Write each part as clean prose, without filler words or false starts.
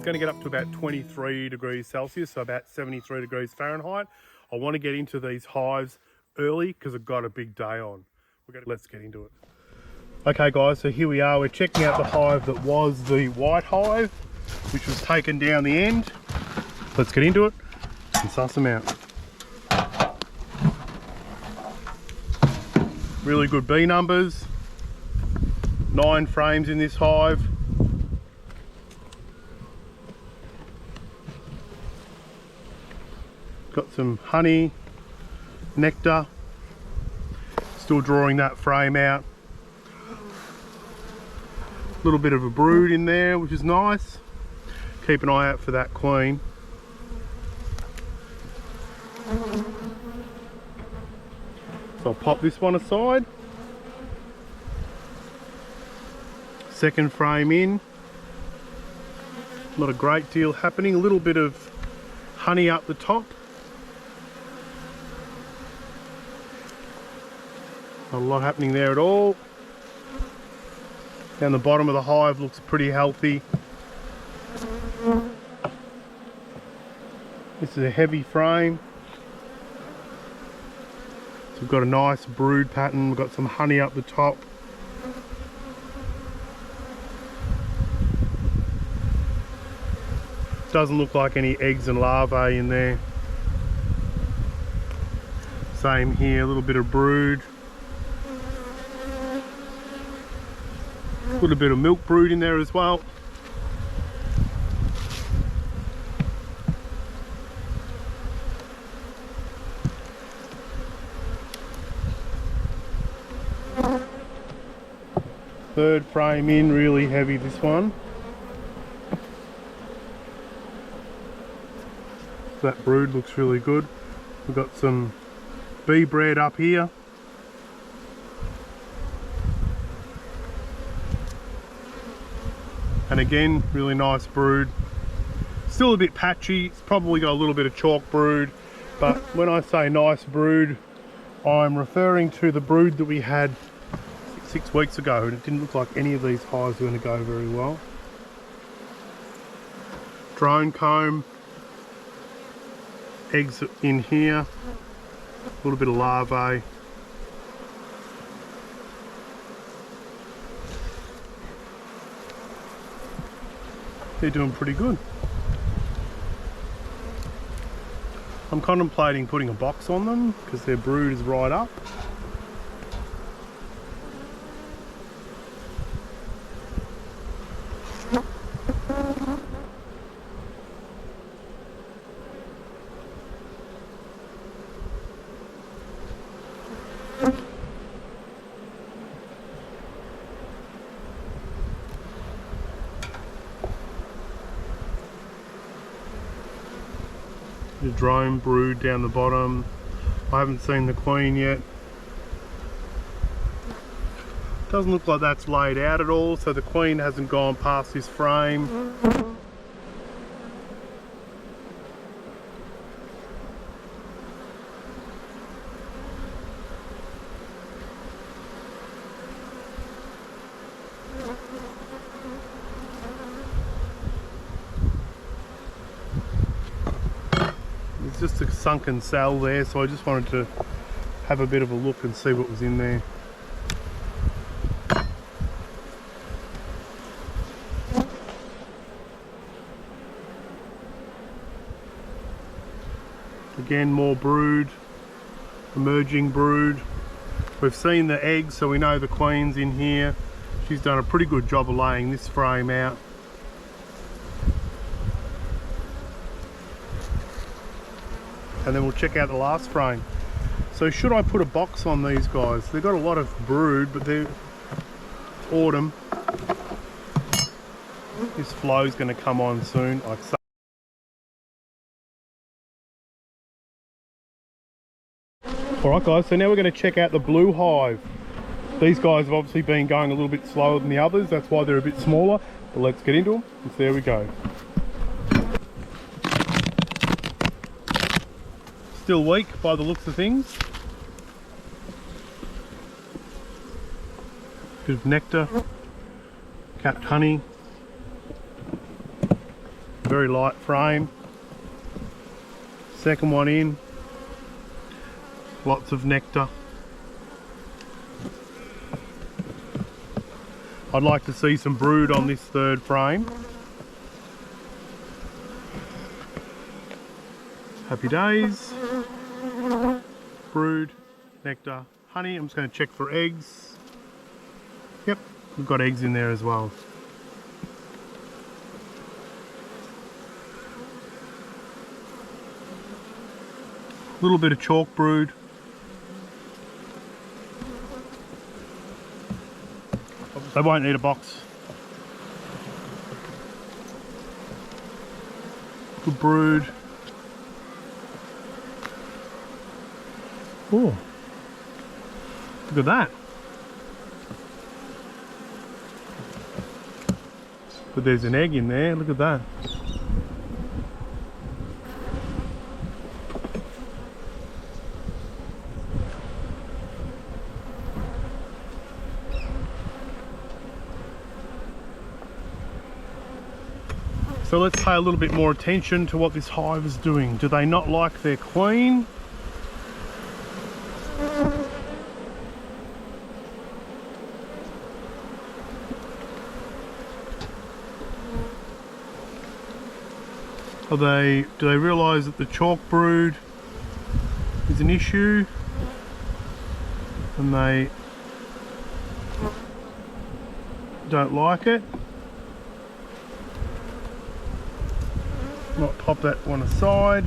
going to get up to about 23 degrees Celsius, so about 73 degrees Fahrenheit. I want to get into these hives early because I've got a big day on. Let's get into it. Okay guys, so here we are. We're checking out the hive that was the white hive, which was taken down the end. Let's get into it and suss them out. Really good bee numbers. 9 frames in this hive. Got some honey, nectar. Still drawing that frame out. A little bit of a brood in there, which is nice. Keep an eye out for that queen. So I'll pop this one aside. Second frame in. Not a great deal happening. A little bit of honey up the top. Not a lot happening there at all. Down the bottom of the hive looks pretty healthy. This is a heavy frame. So we've got a nice brood pattern. We've got some honey up the top. Doesn't look like any eggs and larvae in there. Same here, a little bit of brood. A little bit of milk brood in there as well. Third frame in, really heavy this one. That brood looks really good. We've got some bee bread up here. And again, really nice brood. Still a bit patchy. It's probably got a little bit of chalk brood. But when I say nice brood, I'm referring to the brood that we had 6 weeks ago. And it didn't look like any of these hives were going to go very well. Drone comb. Eggs in here. A little bit of larvae. They're doing pretty good. I'm contemplating putting a box on them because their brood is right up. The drone brood down the bottom. I haven't seen the queen yet. Doesn't look like that's laid out at all, so the queen hasn't gone past this frame. Just a sunken cell there, so I just wanted to have a bit of a look and see what was in there. Again, more brood, emerging brood. We've seen the eggs, so we know the queen's in here. She's done a pretty good job of laying this frame out. And then we'll check out the last frame. So should I put a box on these guys? They've got a lot of brood, but they're autumn. This flow's going to come on soon. Alright guys, so now we're going to check out the blue hive. These guys have obviously been going a little bit slower than the others, that's why they're a bit smaller. But let's get into them, and there we go. Still weak by the looks of things. Bit of nectar, capped honey. very light frame. Second one in. Lots of nectar. I'd like to see some brood on this third frame. Happy days. Brood, nectar, honey. I'm just going to check for eggs. Yep, we've got eggs in there as well. A little bit of chalk brood. They won't need a box. Good brood. Oh, look at that. But there's an egg in there, look at that. So let's pay a little bit more attention to what this hive is doing. Do they not like their queen? Do they realise that the chalk brood is an issue and they don't like it? Might pop that one aside.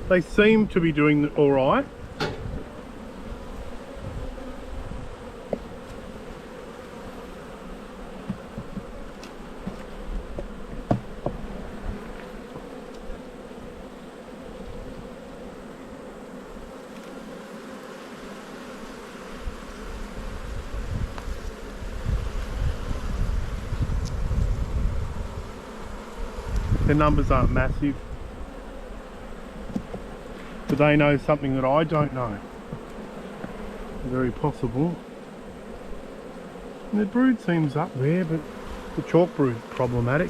They seem to be doing all right. Their numbers aren't massive, but they know something that I don't know. Very possible. And the brood seems up there, but the chalk brood is problematic.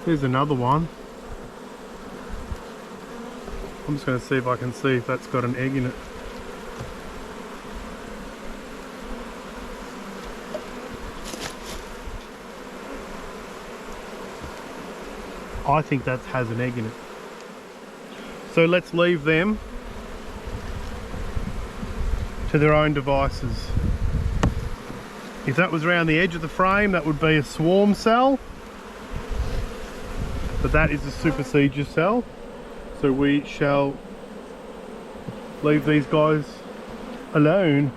There's another one. I'm just going to see if I can see if that's got an egg in it. I think that has an egg in it. So let's leave them to their own devices. If that was around the edge of the frame, that would be a swarm cell. But that is a supersedure cell. So we shall leave these guys alone.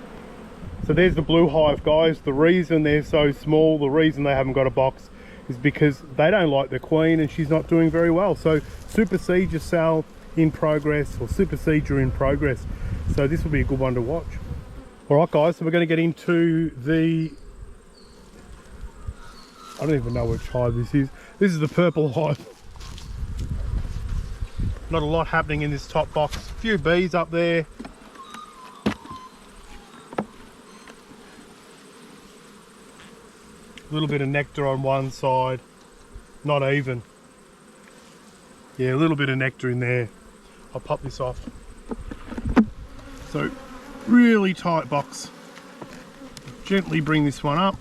So there's the blue hive, guys. The reason they're so small, the reason they haven't got a box, is because they don't like the queen and she's not doing very well. So supersedure cell in progress, or supersedure in progress. So this will be a good one to watch. All right guys, so we're going to get into the, I don't even know which hive this is. This is the purple hive. Not a lot happening in this top box. A few bees up there. A little bit of nectar on one side, not even. Yeah, a little bit of nectar in there. I'll pop this off. So, really tight box. Gently bring this one up.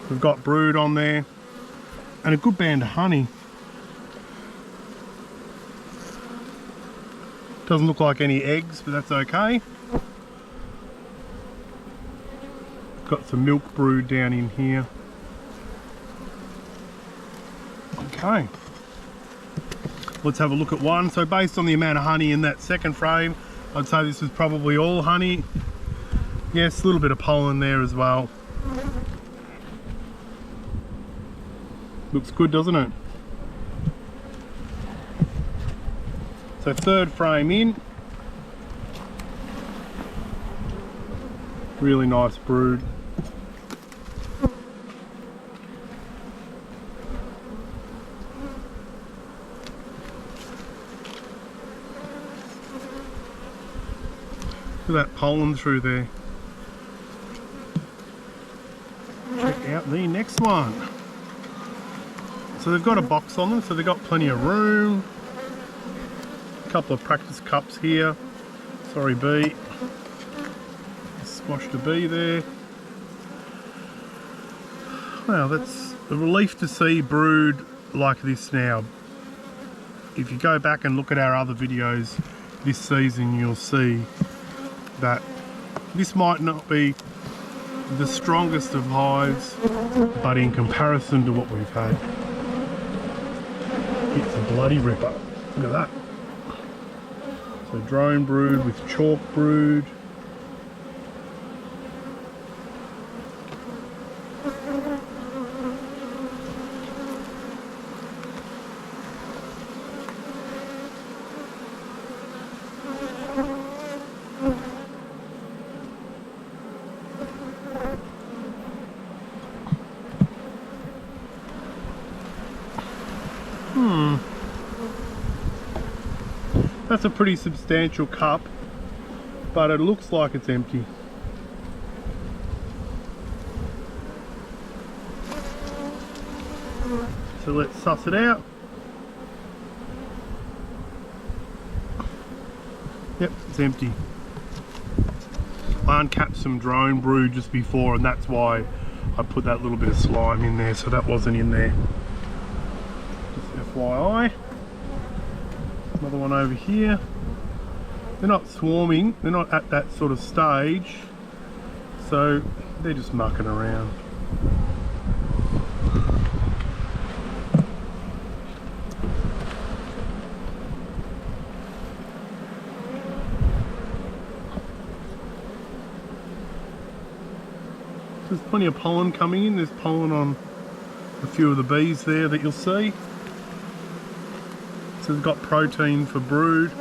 We've got brood on there and a good band of honey. Doesn't look like any eggs, but that's okay. Got some milk brood down in here. Okay. Let's have a look at one. So based on the amount of honey in that second frame, I'd say this is probably all honey. Yes, a little bit of pollen there as well. Looks good, doesn't it? So third frame in. Really nice brood. Look at that pollen through there. Check out the next one. So they've got a box on them, so they've got plenty of room. A couple of practice cups here. Sorry, bee. Squashed a bee there. Well, that's a relief to see brood like this now. If you go back and look at our other videos this season, you'll see that this might not be the strongest of hives, but in comparison to what we've had, it's a bloody ripper. Look at that. So drone brood with chalk brood. That's a pretty substantial cup, but it looks like it's empty. So let's suss it out. Yep, it's empty. I uncapped some drone brood just before, and that's why I put that little bit of slime in there, so that wasn't in there. Just FYI. Another one over here. They're not swarming, they're not at that sort of stage, so they're just mucking around. There's plenty of pollen coming in. There's pollen on a few of the bees there that you'll see. So they've got protein for brood.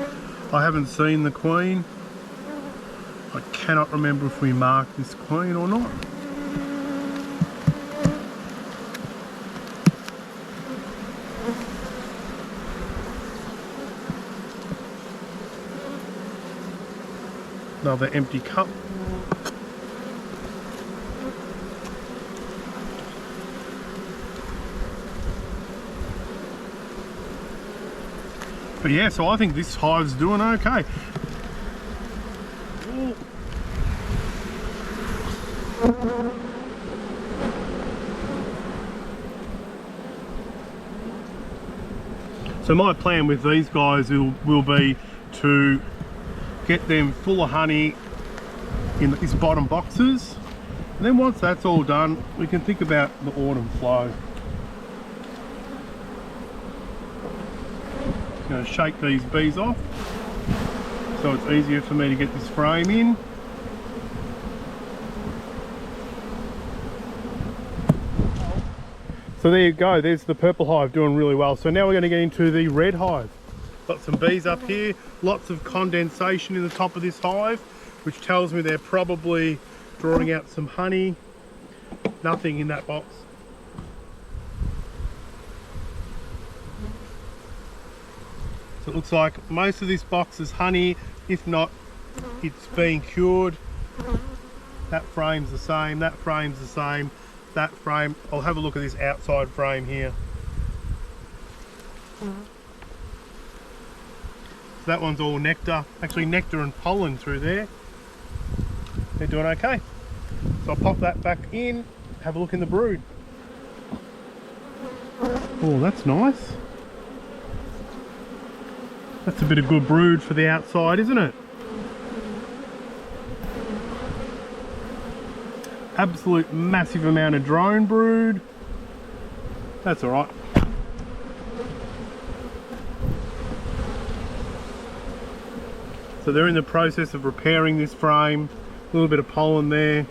I haven't seen the queen. I cannot remember if we marked this queen or not. Another empty cup. But yeah, so I think this hive's doing okay. Ooh. So my plan with these guys will be to get them full of honey in these bottom boxes, and then once that's all done, we can think about the autumn flow. Going to shake these bees off so it's easier for me to get this frame in. So there you go, there's the purple hive doing really well. So now we're going to get into the red hive. Got some bees up here, lots of condensation in the top of this hive, which tells me they're probably drawing out some honey. Nothing in that box. So it looks like most of this box is honey. If not, it's being cured. That frame's the same, that frame's the same, that frame. I'll have a look at this outside frame here. So that one's all nectar, actually nectar and pollen through there. They're doing okay. So I'll pop that back in, have a look in the brood. Oh, that's nice. That's a bit of good brood for the outside, isn't it? Absolute massive amount of drone brood. That's all right. So they're in the process of repairing this frame. A little bit of pollen there.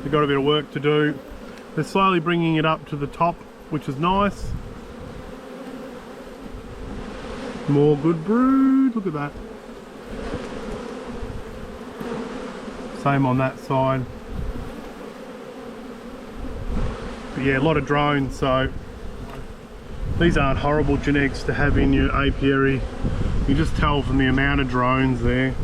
They've got a bit of work to do. They're slowly bringing it up to the top, which is nice. More good brood, look at that. Same on that side. But yeah, a lot of drones, so These aren't horrible genetics to have in your apiary. You just tell from the amount of drones there.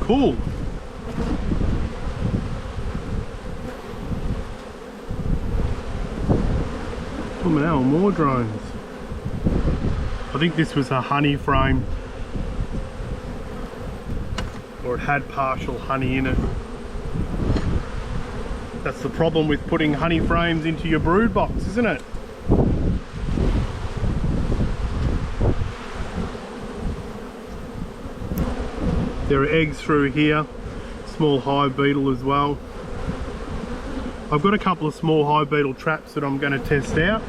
Cool. Oh, now more drones. I think this was a honey frame, or it had partial honey in it. That's the problem with putting honey frames into your brood box, isn't it? There are eggs through here, small hive beetle as well. I've got a couple of small hive beetle traps that I'm going to test out.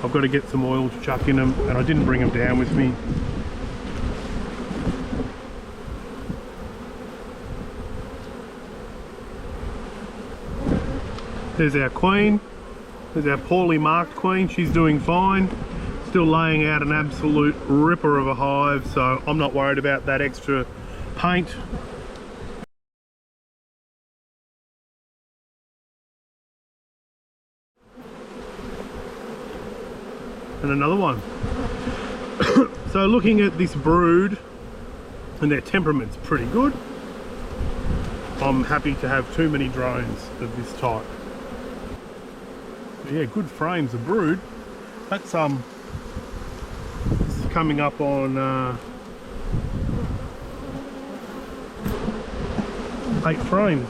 I've got to get some oil to chuck in them, and I didn't bring them down with me. There's our queen. There's our poorly marked queen. She's doing fine. Still laying out an absolute ripper of a hive, so I'm not worried about that extra paint. And another one. So looking at this brood, and their temperament's pretty good, I'm happy to have too many drones of this type. But yeah, good frames of brood. That's this is coming up on 8 frames.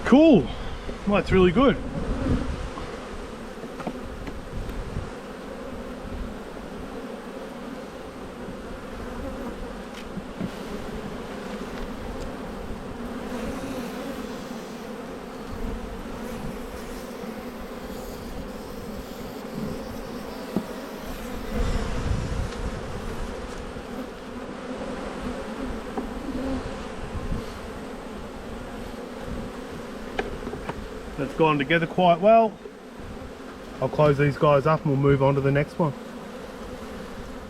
Cool. Well, that's really good. That's gone together quite well. I'll close these guys up and we'll move on to the next one.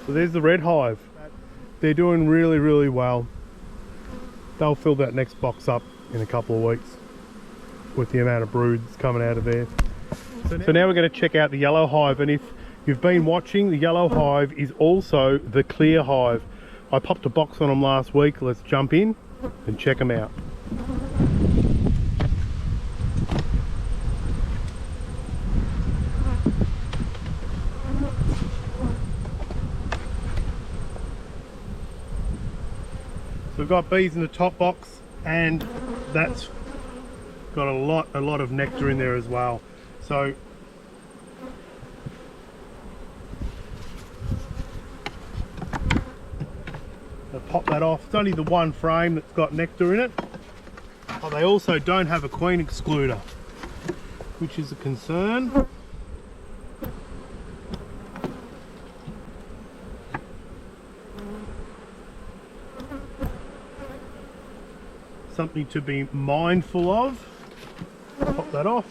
So there's the red hive. They're doing really, really well. They'll fill that next box up in a couple of weeks with the amount of broods coming out of there. So now we're going to check out the yellow hive, and if you've been watching, the yellow hive is also the clear hive. I popped a box on them last week. Let's jump in and check them out. So we've got bees in the top box, and that's got a lot of nectar in there as well. So I'll pop that off. It's only the one frame that's got nectar in it, but they also don't have a queen excluder, which is a concern. Something to be mindful of. Pop that off.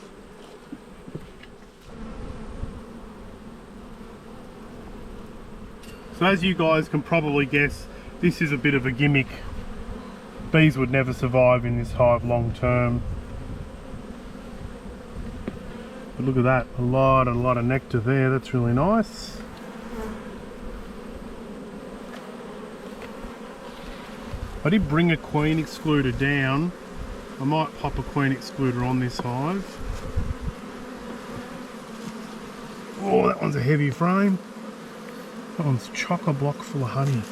So as you guys can probably guess, this is a bit of a gimmick. Bees would never survive in this hive long term. But look at that, a lot of nectar there. That's really nice. I did bring a queen excluder down. I might pop a queen excluder on this hive. Oh, that one's a heavy frame. That one's chock-a-block full of honey.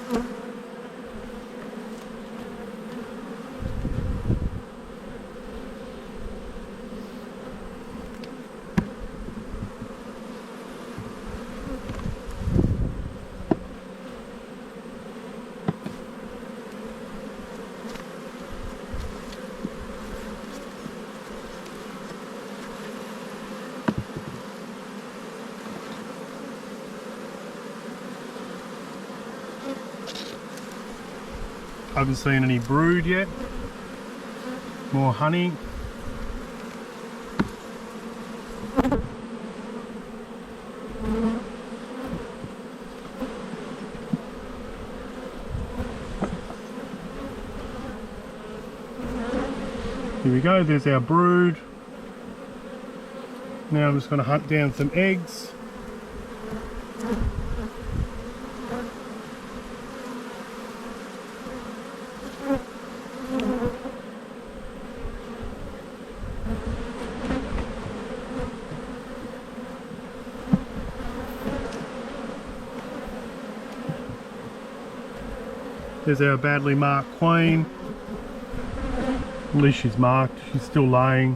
I haven't seen any brood yet. More honey. Here we go, there's our brood. Now I'm just going to hunt down some eggs. There's our badly marked queen. At least she's marked, she's still laying.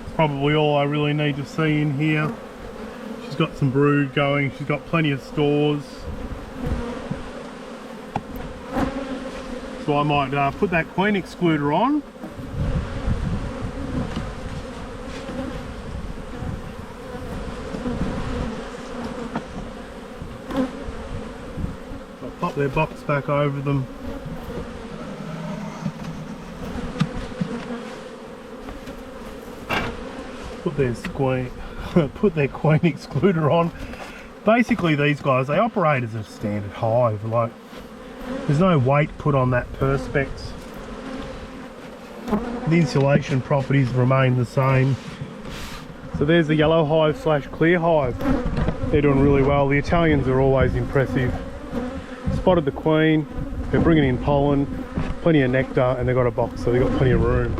It's probably all I really need to see in here. She's got some brood going, she's got plenty of stores. So I might put that queen excluder on. Pop their box back over them. Put their queen excluder on. Basically these guys, they operate as a standard hive. Like, there's no weight put on that perspex. The insulation properties remain the same. So there's the yellow hive slash clear hive. They're doing really well. The Italians are always impressive. Spotted the queen, they're bringing in pollen, plenty of nectar, and they've got a box, so they've got plenty of room.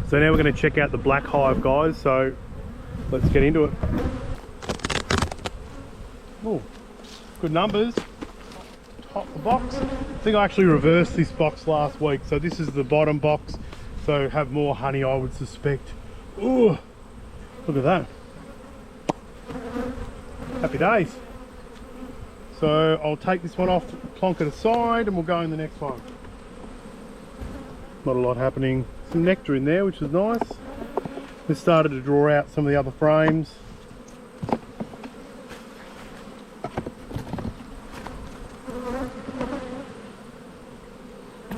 So now we're going to check out the black hive, guys, so let's get into it. Oh, good numbers. Top the box. I think I actually reversed this box last week, so this is the bottom box, so have more honey, I would suspect. Ooh, look at that. Happy days. So I'll take this one off, plonk it aside, and we'll go in the next one. Not a lot happening. Some nectar in there, which is nice. They started to draw out some of the other frames.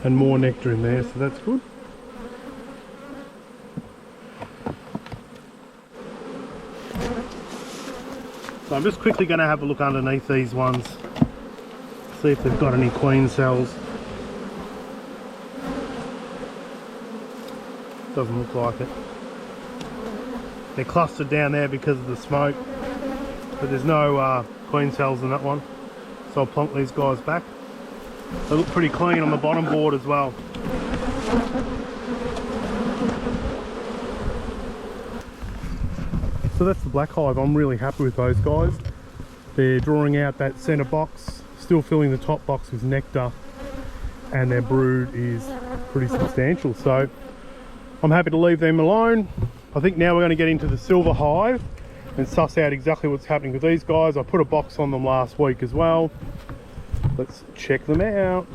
And more nectar in there, so that's good. So I'm just quickly going to have a look underneath these ones, see if they've got any queen cells. Doesn't look like it. They're clustered down there because of the smoke, but there's no queen cells in that one. So I'll plonk these guys back. They look pretty clean on the bottom board as well. So that's the black hive. I'm really happy with those guys. They're drawing out that centre box, still filling the top box with nectar, and their brood is pretty substantial. So I'm happy to leave them alone. I think now we're going to get into the silver hive and suss out exactly what's happening with these guys. I put a box on them last week as well. Let's check them out.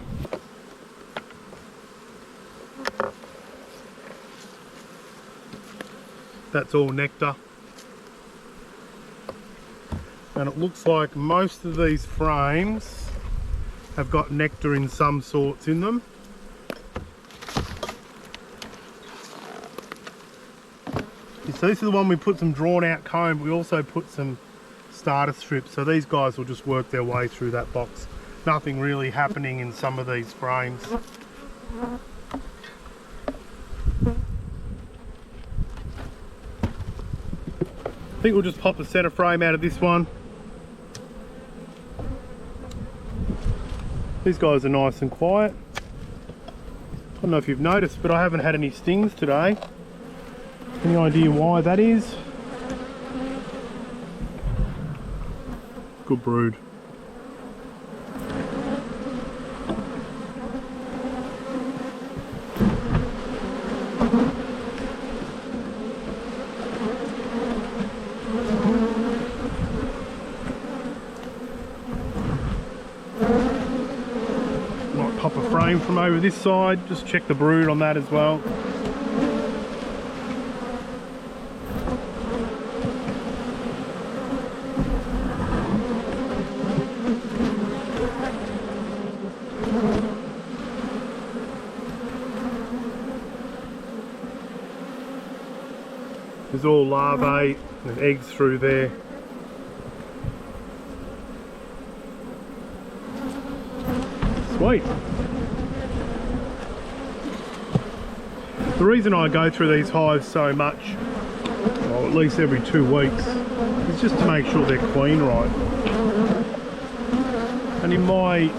That's all nectar. And it looks like most of these frames have got nectar in some sorts in them. So this is the one we put some drawn out comb, but we also put some starter strips, so these guys will just work their way through that box. Nothing really happening in some of these frames. I think we'll just pop the center frame out of this one. These guys are nice and quiet. I don't know if you've noticed, but I haven't had any stings today. Any idea why that is? Good brood. Might pop a frame from over this side, just check the brood on that as well. There's all larvae and eggs through there. Sweet. The reason I go through these hives so much, well, at least every 2 weeks, is just to make sure they're queen right. And in my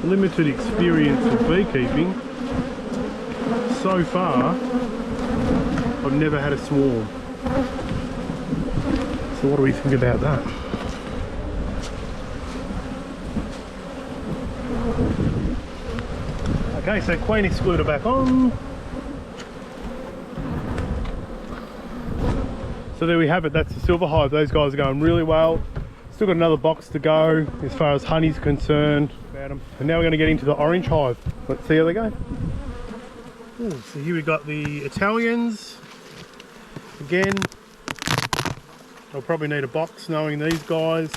limited experience of beekeeping, so far, I've never had a swarm. So what do we think about that? Okay, so queen excluder back on. So there we have it, that's the silver hive. Those guys are going really well. Still got another box to go as far as honey's concerned. And now we're going to get into the orange hive. Let's see how they go. Ooh, so here we got the Italians. Again, I'll probably need a box knowing these guys.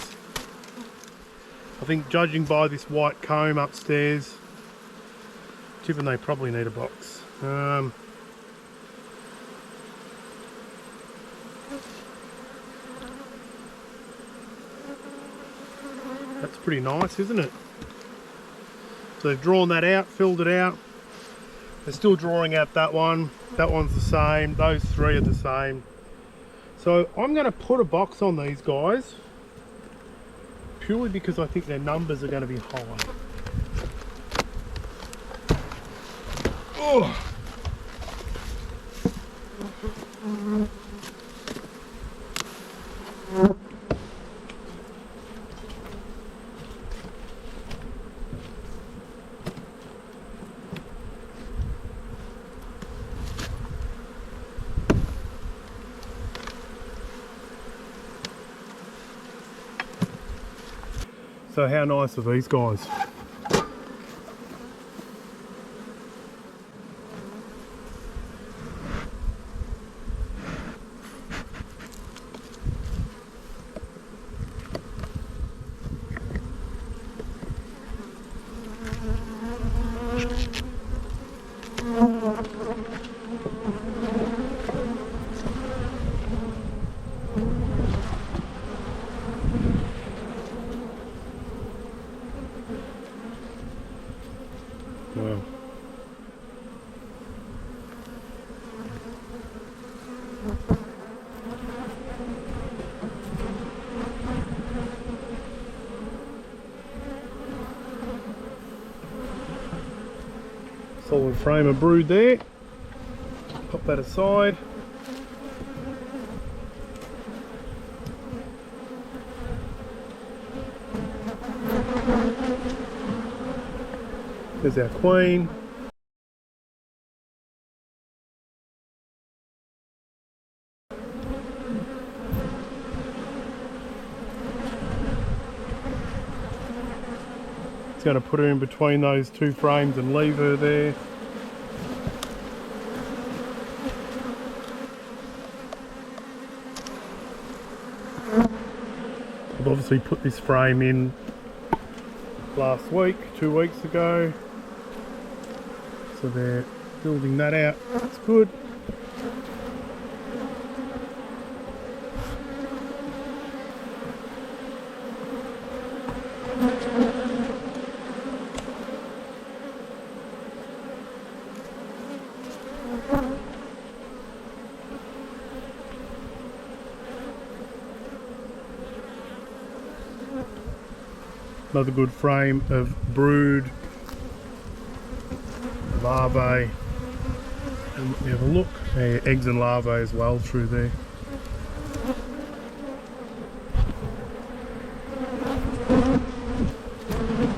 I think judging by this white comb upstairs, tipping they probably need a box. That's pretty nice, isn't it? So they've drawn that out, filled it out. They're still drawing out that one. That one's the same. Those 3 are the same. So I'm going to put a box on these guys purely because I think their numbers are going to be high. Oh. So how nice are these guys? Wow. Solid frame of brood there. Pop that aside. There's our queen. It's going to put her in between those 2 frames and leave her there. I've obviously put this frame in last week, 2 weeks ago. So they're building that out. That's good. Another good frame of brood, larvae, and let me have a look. Eggs and larvae as well through there.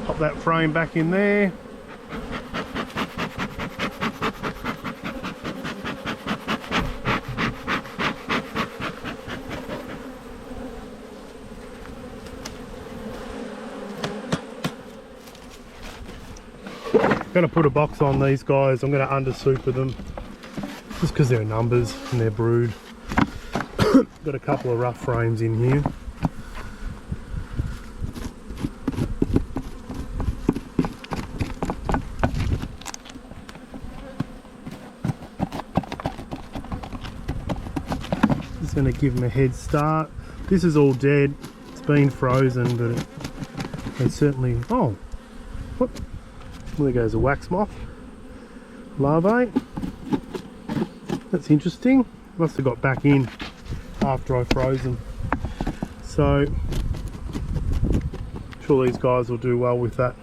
Pop that frame back in there. I'm going to put a box on these guys. I'm going to under super them just because they're numbers and they're brood. Got a couple of rough frames in here. Just going to give them a head start. This is all dead. It's been frozen, but they certainly... Oh! What? There goes a wax moth larvae. That's interesting. Must have got back in after I froze them. So, I'm sure these guys will do well with that.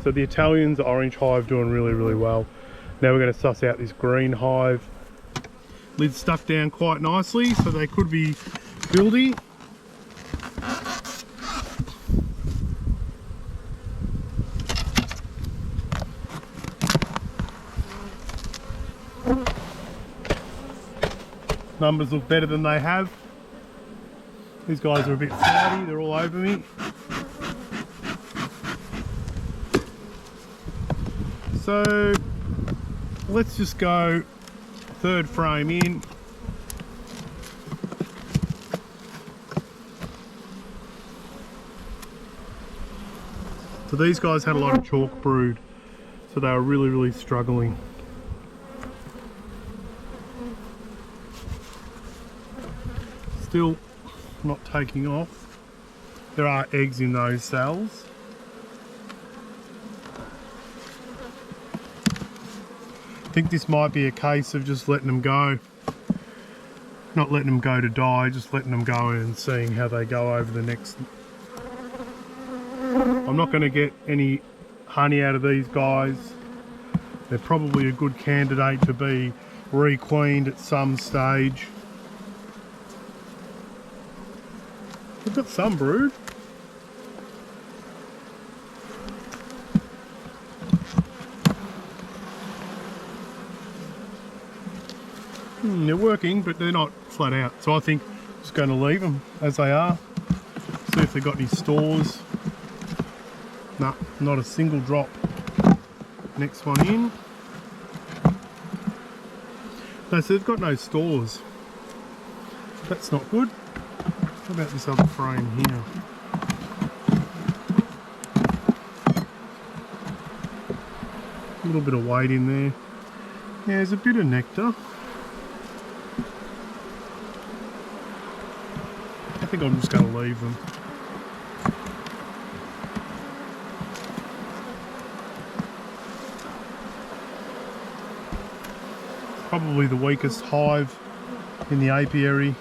So the Italian's orange hive doing really, really well. Now we're going to suss out this green hive. Lid's stuck down quite nicely, so they could be buildy. Numbers look better than they have. These guys are a bit flighty, they're all over me. So let's just go third frame in. So these guys had a lot of chalk brood, so they were really, really struggling. Still not taking off. There are eggs in those cells. I think this might be a case of just letting them go. Not letting them go to die, just letting them go and seeing how they go over the next. I'm not going to get any honey out of these guys. They're probably a good candidate to be re-queened at some stage. We've got some brood. They're working, but they're not flat out. So I think I'm just going to leave them as they are. See if they've got any stores. No, not a single drop. Next one in. No, so they've got no stores. That's not good. What about this other frame here? A little bit of weight in there. Yeah, there's a bit of nectar. I think I'm just going to leave them. Probably the weakest hive in the apiary.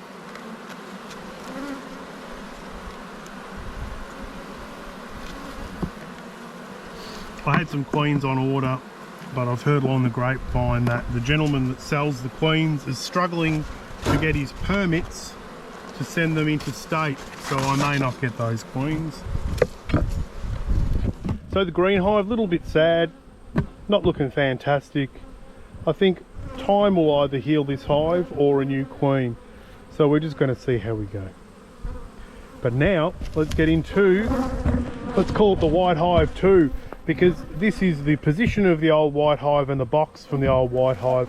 I had some queens on order, but I've heard along the grapevine that the gentleman that sells the queens is struggling to get his permits to send them interstate, so I may not get those queens. So the green hive, a little bit sad, not looking fantastic. I think time will either heal this hive or a new queen, so we're just going to see how we go. But now let's get into, let's call it the white hive 2, because this is the position of the old white hive and the box from the old white hive,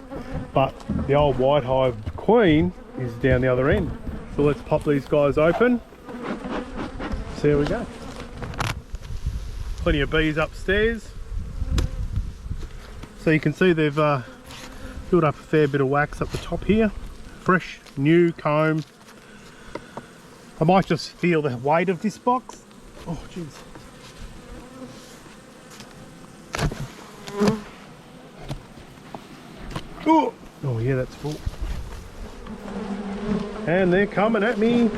but the old white hive queen is down the other end. So let's pop these guys open, see how we go. Plenty of bees upstairs. So you can see they've built up a fair bit of wax up the top here. Fresh, new comb. I might just feel the weight of this box. Oh, jeez. Oh yeah, that's full. And they're coming at me.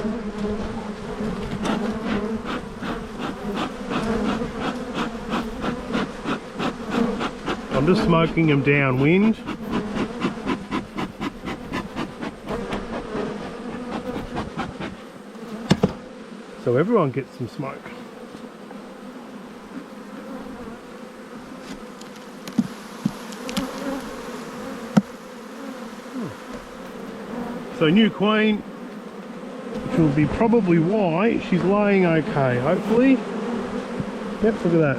I'm just smoking them downwind. So everyone gets some smoke. So new queen, which will be probably why she's laying okay, hopefully. Yep, look at that.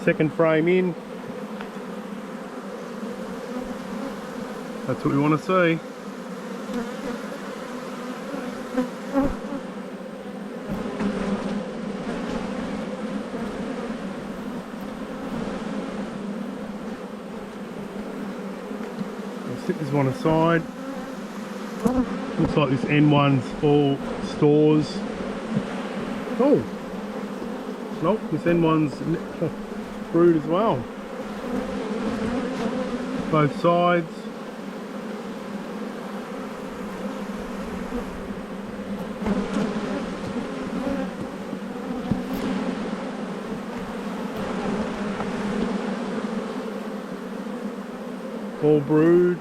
Second frame in. That's what we want to see. Stick this one aside. Looks like this N1's all stores. Oh, nope, this N1's brood as well. Both sides. All brood.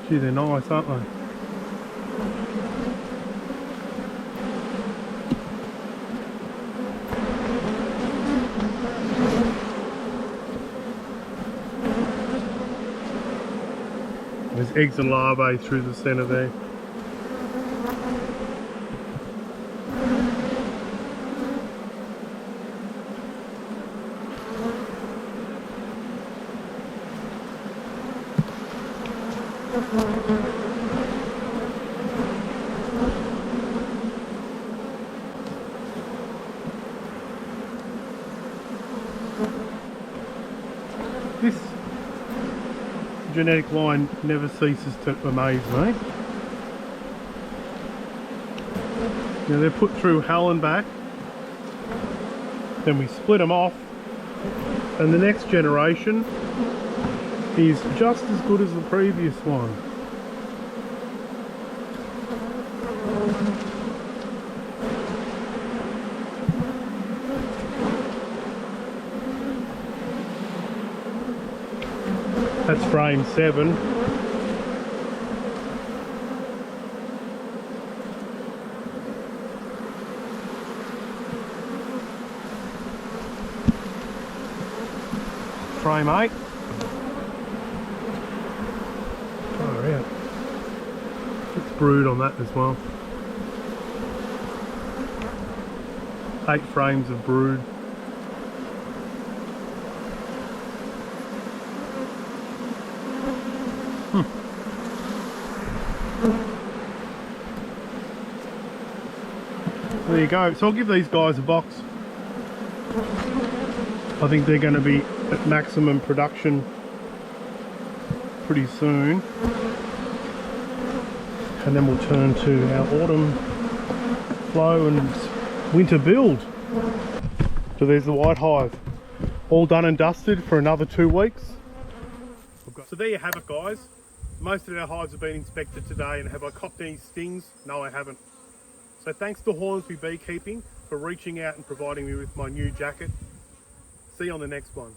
Gee, they're nice, aren't they? There's eggs and larvae through the centre there. This genetic line never ceases to amaze me. Now they're put through hell and back, then we split them off, and the next generation is just as good as the previous one. That's frame 7. Frame 8. Oh yeah. It's brood on that as well. 8 frames of brood. There you go. So I'll give these guys a box. I think they're going to be at maximum production pretty soon. And then we'll turn to our autumn flow and winter build. So there's the white hive. All done and dusted for another 2 weeks. So there you have it, guys. Most of our hives have been inspected today, and have I copped any stings? No, I haven't. So thanks to Hornsby Beekeeping for reaching out and providing me with my new jacket. See you on the next one.